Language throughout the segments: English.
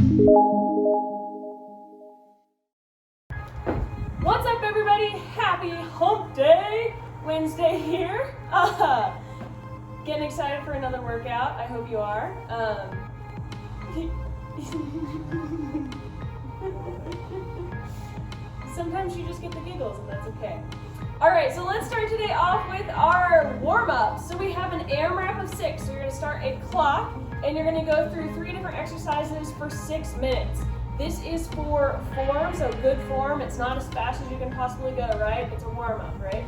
What's up, everybody? Happy Hump Day! Wednesday here. Getting excited for another workout. I hope you are. Sometimes you just get the giggles, and that's okay. All right, so let's start today off with our warm-up. So we have an AMRAP of 6. So you're going to start a clock, and you're going to go through 3 different exercises for 6 minutes. This is for form, so good form. It's not as fast as you can possibly go, right? It's a warm-up, right?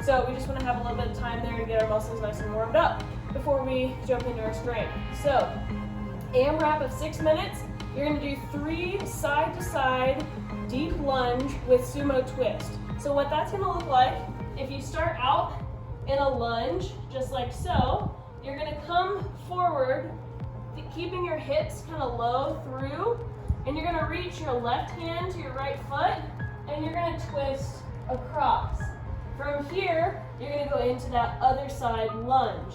So we just want to have a little bit of time there to get our muscles nice and warmed up before we jump into our strength. So AMRAP of 6 minutes. You're going to do 3 side-to-side deep lunge with sumo twist. So what that's going to look like, if you start out in a lunge, just like so, you're going to come forward, keeping your hips kind of low through, and you're going to reach your left hand to your right foot, and you're going to twist across. From here, you're going to go into that other side lunge.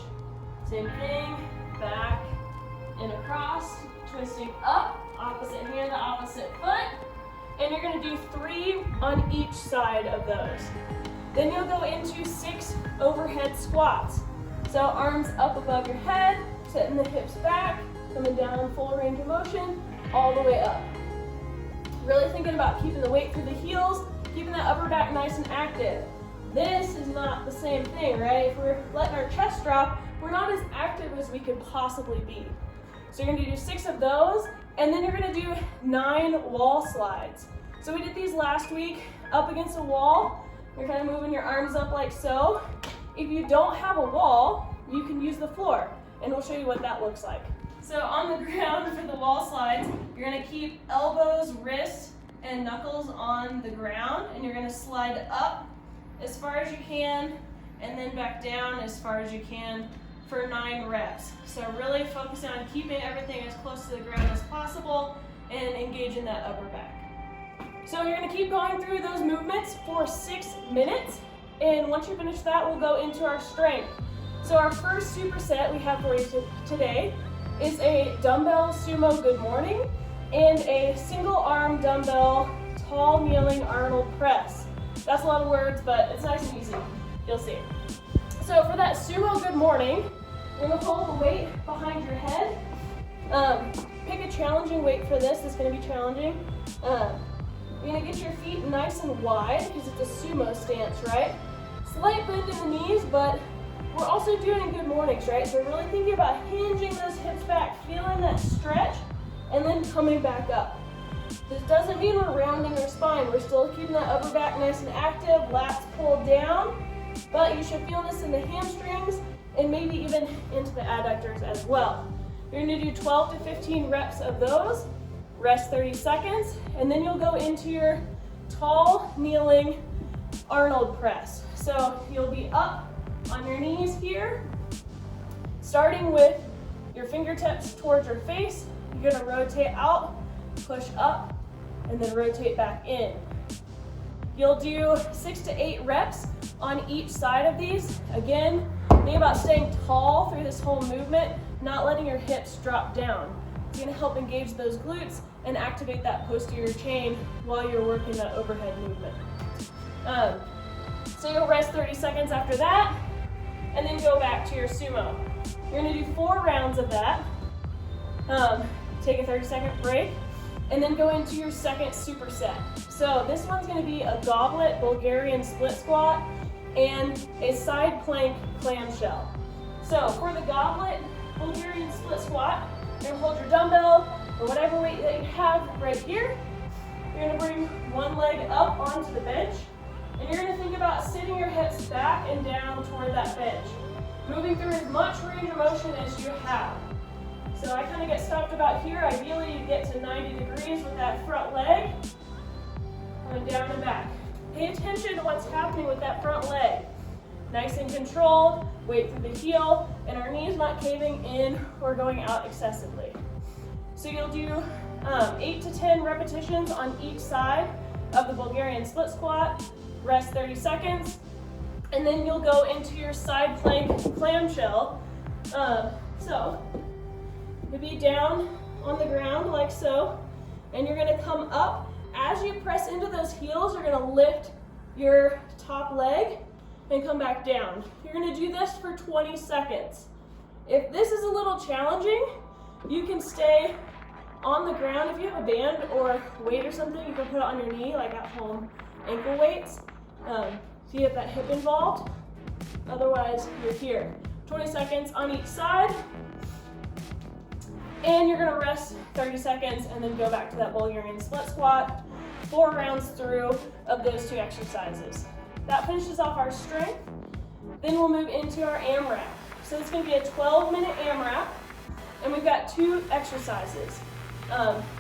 Same thing, back and across, twisting up, opposite hand to opposite foot. And you're going to do 3 on each side of those. Then you'll go into 6 overhead squats. So arms up above your head, setting the hips back, coming down in full range of motion, all the way up. Really thinking about keeping the weight through the heels, keeping that upper back nice and active. This is not the same thing, right? If we're letting our chest drop, we're not as active as we could possibly be. So you're going to do 6 of those. And then you're going to do 9 wall slides. So we did these last week up against a wall. You're kind of moving your arms up like so. If you don't have a wall, you can use the floor, and we'll show you what that looks like. So on the ground for the wall slides, you're going to keep elbows, wrists, and knuckles on the ground, and you're going to slide up as far as you can, and then back down as far as you can for 9 reps. So really focus on keeping everything as close to the ground as possible and engaging that upper back. So you're going to keep going through those movements for 6 minutes, and once you finish that, we'll go into our strength. So our first superset we have for you today is a dumbbell sumo good morning and a single arm dumbbell tall kneeling Arnold press. That's a lot of words, but it's nice and easy. You'll see. So for that sumo good morning, you're going to hold the weight behind your head. Pick a challenging weight for this. It's going to be challenging. You're going to get your feet nice and wide because it's a sumo stance, right? Slight bend in the knees, but we're also doing good mornings, right? So we're really thinking about hinging those hips back, feeling that stretch, and then coming back up. This doesn't mean we're rounding our spine. We're still keeping that upper back nice and active, lats pulled down, but you should feel this in the hamstrings and maybe even into the adductors as well. You're going to do 12 to 15 reps of those, rest 30 seconds, and then you'll go into your tall kneeling Arnold press. So you'll be up on your knees here, starting with your fingertips towards your face. You're going to rotate out, push up, and then rotate back in. You'll do 6 to 8 reps on each side of these. Again, think about staying tall through this whole movement, not letting your hips drop down. It's going to help engage those glutes and activate that posterior chain while you're working that overhead movement. So you'll rest 30 seconds after that, and then go back to your sumo. You're going to do 4 rounds of that. Take a 30-second break, and then go into your second superset. So this one's going to be a goblet Bulgarian split squat and a side plank clamshell. So for the goblet Bulgarian split squat, you're going to hold your dumbbell or whatever weight that you have right here. You're going to bring one leg up onto the bench, and you're going to think about sitting your hips back and down toward that bench, moving through as much range of motion as you have. So I kind of get stopped about here. Ideally, you get to 90 degrees with that front leg, going down and back. Pay attention to what's happening with that front leg. Nice and controlled, weight through the heel, and our knees not caving in or going out excessively. So you'll do 8 to 10 repetitions on each side of the Bulgarian split squat, rest 30 seconds, and then you'll go into your side plank clamshell. So you'll be down on the ground like so, and you're gonna come up. As you press into those heels, you're gonna lift your top leg and come back down. You're gonna do this for 20 seconds. If this is a little challenging, you can stay on the ground. If you have a band or weight or something, you can put it on your knee, like at home ankle weights, so you get that hip involved. Otherwise, you're here. 20 seconds on each side, and you're gonna rest 30 seconds and then go back to that Bulgarian split squat. 4 rounds through of those 2 exercises. That finishes off our strength. Then we'll move into our AMRAP. So it's gonna be a 12-minute AMRAP, and we've got 2 exercises.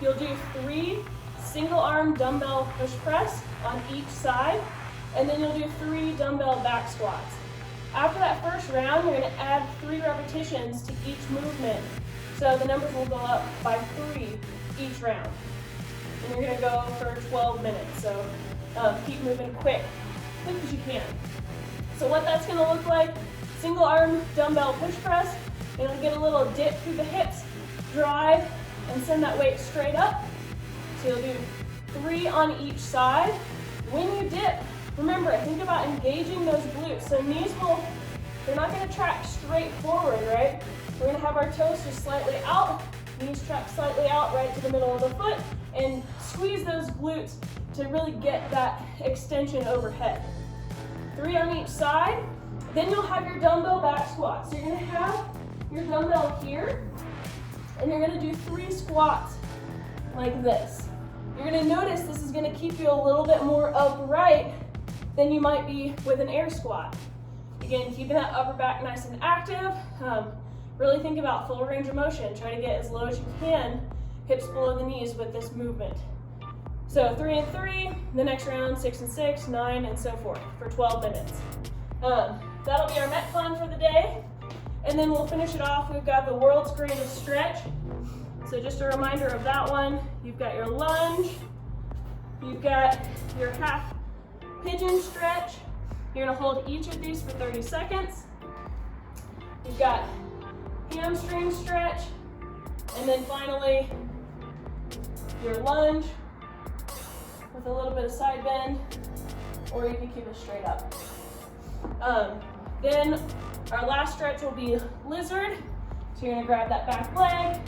You'll do 3 single arm dumbbell push press on each side, and then you'll do 3 dumbbell back squats. After that first round, you're gonna add 3 repetitions to each movement. So the numbers will go up by 3 each round. And you're gonna go for 12 minutes. So keep moving quick as you can. So what that's gonna look like, single arm dumbbell push press. You'll get a little dip through the hips, drive, and send that weight straight up. So you'll do 3 on each side. When you dip, remember, think about engaging those glutes. So knees they're not gonna track straight forward, right? We're gonna have our toes just slightly out, knees track slightly out right to the middle of the foot, and squeeze those glutes to really get that extension overhead. 3 on each side. Then you'll have your dumbbell back squat. So you're gonna have your dumbbell here, and you're gonna do 3 squats like this. You're gonna notice this is gonna keep you a little bit more upright than you might be with an air squat. Again, keeping that upper back nice and active. Really think about full range of motion. Try to get as low as you can, hips below the knees with this movement. So 3 and 3, the next round 6 and 6, 9, and so forth for 12 minutes. That'll be our Metcon for the day. And then we'll finish it off. We've got the world's greatest stretch. So just a reminder of that one. You've got your lunge. You've got your half pigeon stretch. You're gonna hold each of these for 30 seconds. You've got hamstring stretch. And then finally, your lunge with a little bit of side bend, or you can keep it straight up. Then our last stretch will be lizard. So you're gonna grab that back leg,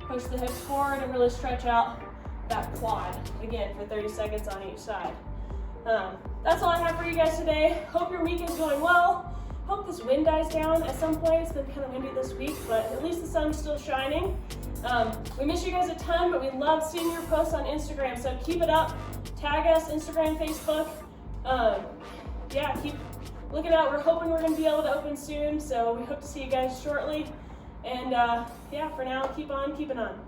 push the hips forward, and really stretch out that quad, again, for 30 seconds on each side. That's all I have for you guys today. Hope your week is going well. Hope this wind dies down at some point. It's been kind of windy this week, but at least the sun's still shining. We miss you guys a ton, but we love seeing your posts on Instagram, so keep it up. Tag us, Instagram, Facebook. Yeah, keep looking out. We're hoping we're going to be able to open soon, so we hope to see you guys shortly. And yeah, for now, keep on keeping on.